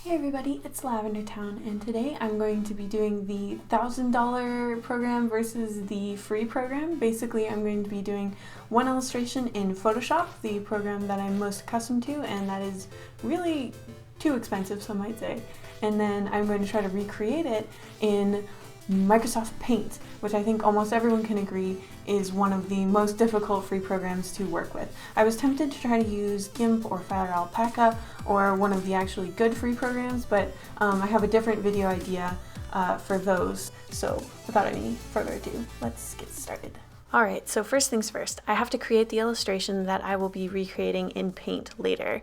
Hey everybody, it's Lavender Town, and today I'm going to be doing the $1,000 program versus the free program. Basically, I'm going to be doing one illustration in Photoshop, the program that I'm most accustomed to, and that is really too expensive, some might say. And then I'm going to try to recreate it in Microsoft Paint, which I think almost everyone can agree is one of the most difficult free programs to work with. I was tempted to try to use GIMP or Fire Alpaca or one of the actually good free programs, but I have a different video idea for those. So without any further ado, let's get started. Alright, so first things first, I have to create the illustration that I will be recreating in Paint later.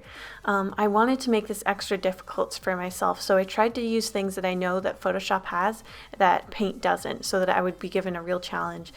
I wanted to make this extra difficult for myself, so I tried to use things that I know that Photoshop has that Paint doesn't, so that I would be given a real challenge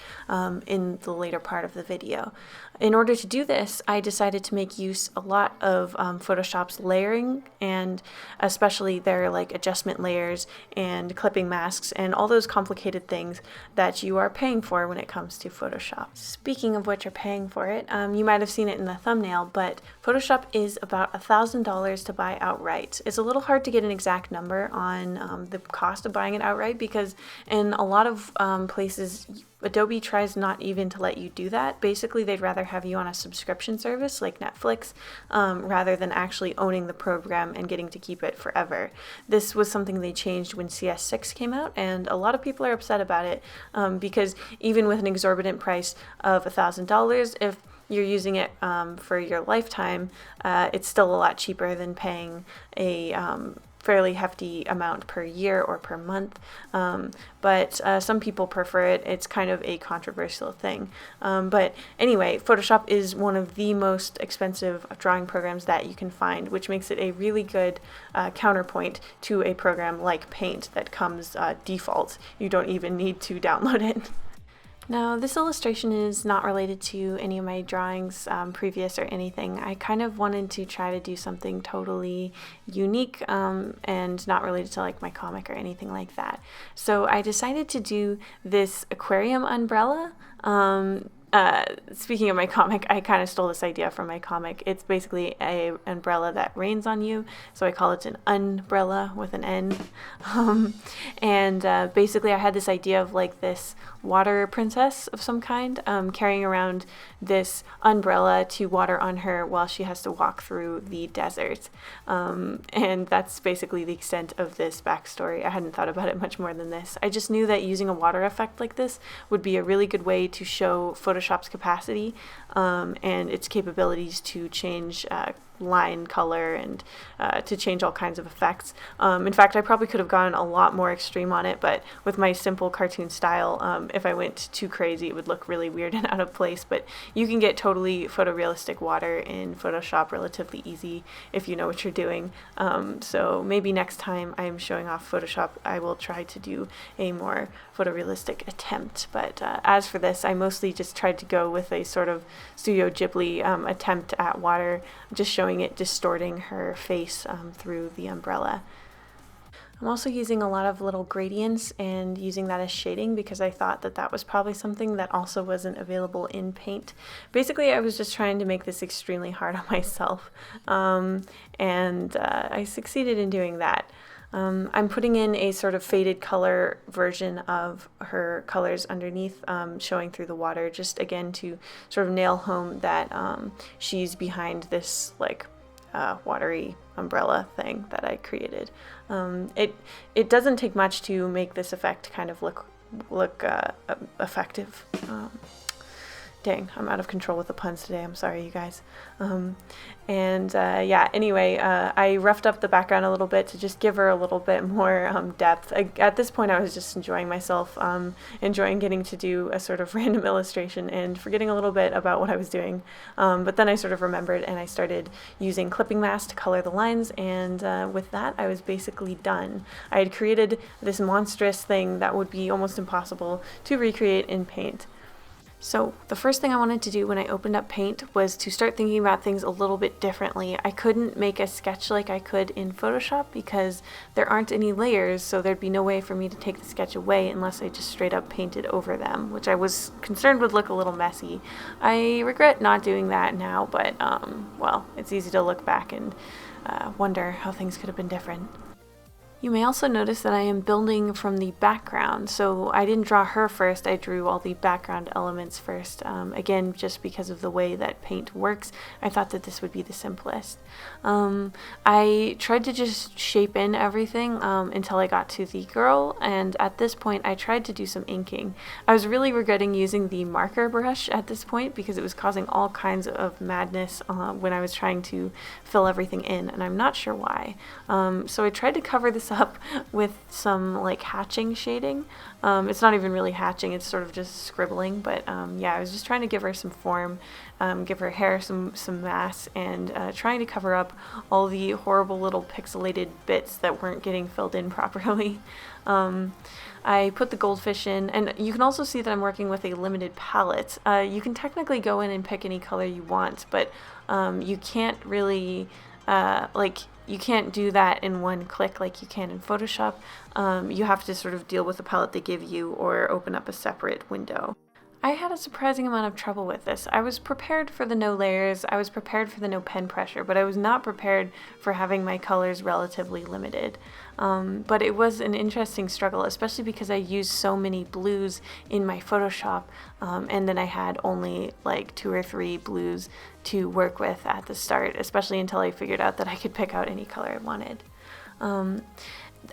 in the later part of the video. In order to do this, I decided to make use a lot of Photoshop's layering, and especially their like adjustment layers and clipping masks and all those complicated things that you are paying for when it comes to Photoshop. Speaking of which are paying for it, you might have seen it in the thumbnail, but Photoshop is about $1,000 to buy outright. It's a little hard to get an exact number on the cost of buying it outright because in a lot of places Adobe tries not even to let you do that. Basically, they'd rather have you on a subscription service like Netflix rather than actually owning the program and getting to keep it forever. This was something they changed when CS6 came out, and a lot of people are upset about it because even with an exorbitant price of $1,000, if you're using it for your lifetime, it's still a lot cheaper than paying a fairly hefty amount per year or per month, but some people prefer it. It's kind of a controversial thing. But anyway, Photoshop is one of the most expensive drawing programs that you can find, which makes it a really good counterpoint to a program like Paint that comes default. You don't even need to download it. Now, this illustration is not related to any of my drawings previous or anything. I kind of wanted to try to do something totally unique and not related to like my comic or anything like that. So I decided to do this aquarium umbrella. Speaking of my comic, I kind of stole this idea from my comic. It's basically an umbrella that rains on you, so I call it an umbrella with an N. Basically I had this idea of like this water princess of some kind carrying around this umbrella to water on her while she has to walk through the desert. And that's basically the extent of this backstory. I hadn't thought about it much more than this. I just knew that using a water effect like this would be a really good way to show Photoshop's capacity and its capabilities to change line color and to change all kinds of effects. In fact, I probably could have gone a lot more extreme on it, but with my simple cartoon style, if I went too crazy, it would look really weird and out of place. But you can get totally photorealistic water in Photoshop relatively easy if you know what you're doing. So maybe next time I'm showing off Photoshop, I will try to do a more photorealistic attempt. But as for this, I mostly just tried to go with a sort of Studio Ghibli attempt at water, just showing it distorting her face through the umbrella. I'm also using a lot of little gradients and using that as shading because I thought that that was probably something that also wasn't available in Paint. Basically, I was just trying to make this extremely hard on myself, and I succeeded in doing that. I'm putting in a sort of faded color version of her colors underneath, showing through the water, just again to sort of nail home that she's behind this like watery umbrella thing that I created. It doesn't take much to make this effect kind of look effective. Dang, I'm out of control with the puns today. I'm sorry, you guys. Yeah, anyway, I roughed up the background a little bit to just give her a little bit more depth. At this point, I was just enjoying myself, enjoying getting to do a sort of random illustration and forgetting a little bit about what I was doing. But then I sort of remembered and I started using clipping masks to color the lines, and with that, I was basically done. I had created this monstrous thing that would be almost impossible to recreate in Paint. So the first thing I wanted to do when I opened up Paint was to start thinking about things a little bit differently. I couldn't make a sketch like I could in Photoshop because there aren't any layers, so there'd be no way for me to take the sketch away unless I just straight up painted over them, which I was concerned would look a little messy. I regret not doing that now, but well, it's easy to look back and wonder how things could have been different. You may also notice that I am building from the background, so I didn't draw her first, I drew all the background elements first. Again, just because of the way that paint works, I thought that this would be the simplest. I tried to just shape in everything until I got to the girl, and at this point I tried to do some inking. I was really regretting using the marker brush at this point because it was causing all kinds of madness when I was trying to fill everything in, and I'm not sure why. So I tried to cover this up with some like hatching shading. It's not even really hatching, it's sort of just scribbling, but yeah, I was just trying to give her some form, give her hair some mass, and trying to cover up all the horrible little pixelated bits that weren't getting filled in properly. I put the goldfish in, and you can also see that I'm working with a limited palette. You can technically go in and pick any color you want, but you can't really you can't do that in one click like you can in Photoshop. You have to sort of deal with the palette they give you or open up a separate window. I had a surprising amount of trouble with this. I was prepared for the no layers, I was prepared for the no pen pressure, but I was not prepared for having my colors relatively limited. But it was an interesting struggle, especially because I used so many blues in my Photoshop, and then I had only like 2 or 3 blues to work with at the start, especially until I figured out that I could pick out any color I wanted.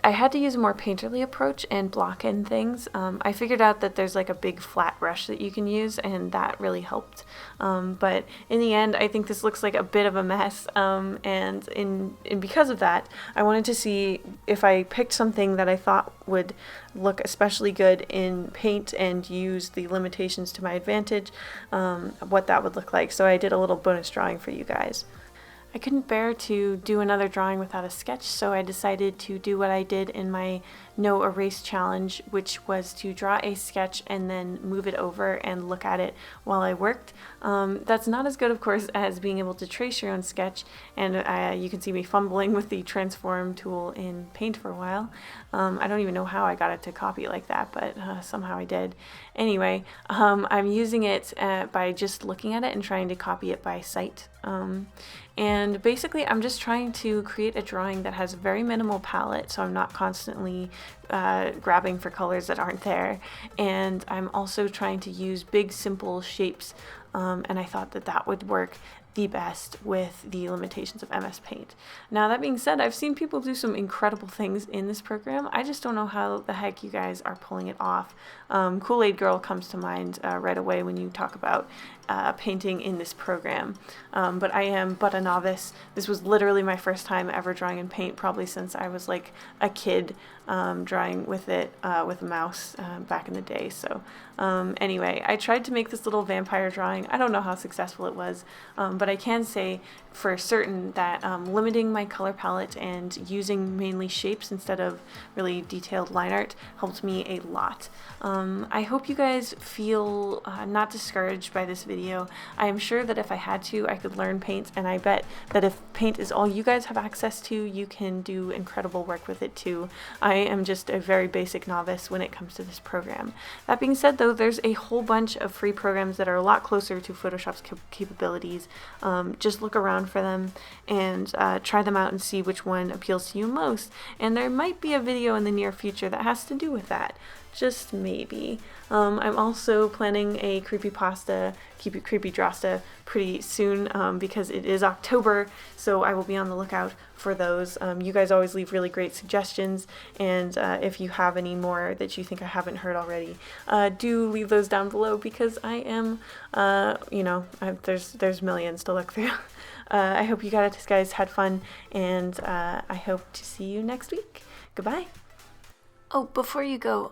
I had to use a more painterly approach and block in things. I figured out that there's like a big flat brush that you can use, and that really helped. But in the end, I think this looks like a bit of a mess, and because of that, I wanted to see if I picked something that I thought would look especially good in paint and use the limitations to my advantage, what that would look like. So I did a little bonus drawing for you guys. I couldn't bear to do another drawing without a sketch, so I decided to do what I did in my no erase challenge, which was to draw a sketch and then move it over and look at it while I worked. That's not as good, of course, as being able to trace your own sketch, and you can see me fumbling with the transform tool in Paint for a while. I don't even know how I got it to copy like that, but somehow I did. Anyway, I'm using it by just looking at it and trying to copy it by sight. And basically I'm just trying to create a drawing that has very minimal palette, so I'm not constantly grabbing for colors that aren't there, and I'm also trying to use big simple shapes, and I thought that that would work the best with the limitations of MS Paint. Now that being said, I've seen people do some incredible things in this program. I just don't know how the heck you guys are pulling it off. Kool-Aid Girl comes to mind right away when you talk about painting in this program. But I am but a novice. This was literally my first time ever drawing in Paint, probably since I was like a kid drawing with it with a mouse back in the day. So anyway, I tried to make this little vampire drawing. I don't know how successful it was, but I can say for certain that limiting my color palette and using mainly shapes instead of really detailed line art helped me a lot. I hope you guys feel not discouraged by this video. I am sure that if I had to, I could learn Paint, and I bet that if Paint is all you guys have access to, you can do incredible work with it too. I am just a very basic novice when it comes to this program. That being said though, there's a whole bunch of free programs that are a lot closer to Photoshop's capabilities. Just look around for them and try them out and see which one appeals to you most. And there might be a video in the near future that has to do with that. Just maybe. I'm also planning a creepypasta, creepydrasta pretty soon because it is October, so I will be on the lookout for those. You guys always leave really great suggestions, and if you have any more that you think I haven't heard already, do leave those down below, because I am, there's millions to look through. I hope you guys had fun, and I hope to see you next week. Goodbye. Oh, before you go,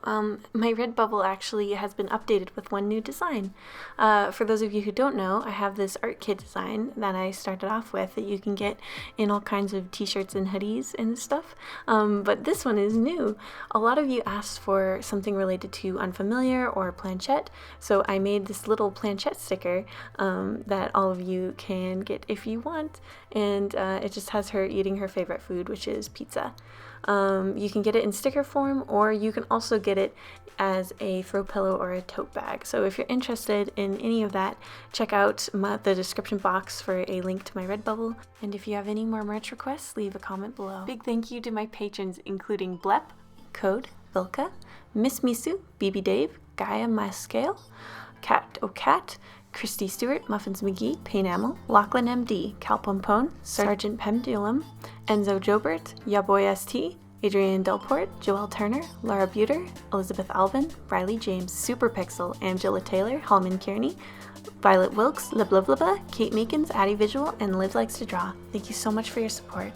my Redbubble actually has been updated with one new design. For those of you who don't know, I have this art kit design that I started off with that you can get in all kinds of t-shirts and hoodies and stuff, but this one is new. A lot of you asked for something related to Unfamiliar or Planchette, so I made this little Planchette sticker that all of you can get if you want, and it just has her eating her favorite food, which is pizza. You can get it in sticker form, or you can also get it as a throw pillow or a tote bag. So if you're interested in any of that, check out the description box for a link to my Redbubble. And if you have any more merch requests, leave a comment below. Big thank you to my patrons, including Blep, Code, Vilka, Miss Misu, BB Dave, Gaia Mascale, Cat O'Cat, Christy Stewart, Muffins McGee, Painamel, Lachlan MD, Calpompone, Sergeant Pendulum, Enzo Jobert, Yaboy ST, Adrienne Delport, Joelle Turner, Laura Buter, Elizabeth Alvin, Riley James, Superpixel, Angela Taylor, Hallman Kearney, Violet Wilkes, Liblivliba, Kate Meekins, Addie Visual, and Liv Likes to Draw. Thank you so much for your support.